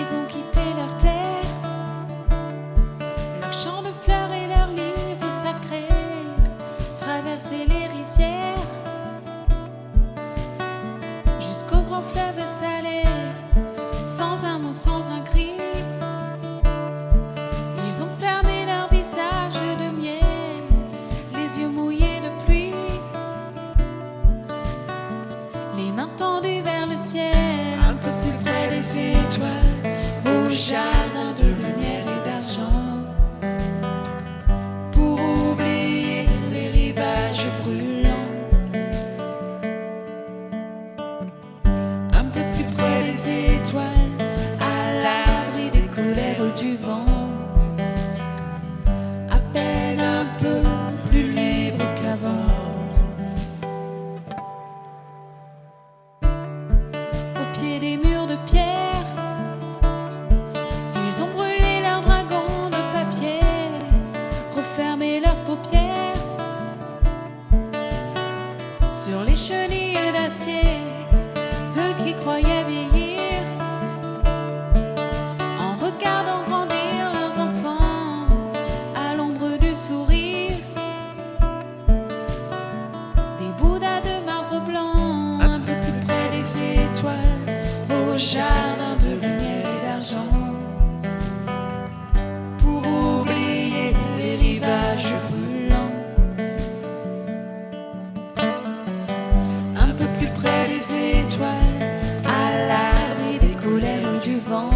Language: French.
Ils ont quitté leur terre, leur champ de fleurs et leurs livres sacrés, traversé les rizières jusqu'au grand fleuve salé, sans un mot, sans un cri. Ils ont fermé leur visage de miel, les yeux mouillés de pluie, les mains tendues vers le ciel, un peu plus près des étoiles, au jardin de lumière et d'argent, pour oublier les rivages brûlants. Un peu plus près des étoiles, à l'abri des colères du vent, à peine un peu plus libre qu'avant. Au pied des murs de pierre, ils ont brûlé leurs dragons de papier, refermé leurs paupières sur les chenilles d'acier. Eux qui croyaient vieillir en regardant grandir leurs enfants à l'ombre du sourire des bouddhas de marbre blanc. Un peu plus près des étoiles, au jardin de lumière et d'argent, pour oublier les rivages brûlants. Un peu plus près des étoiles, à l'abri des colères du vent,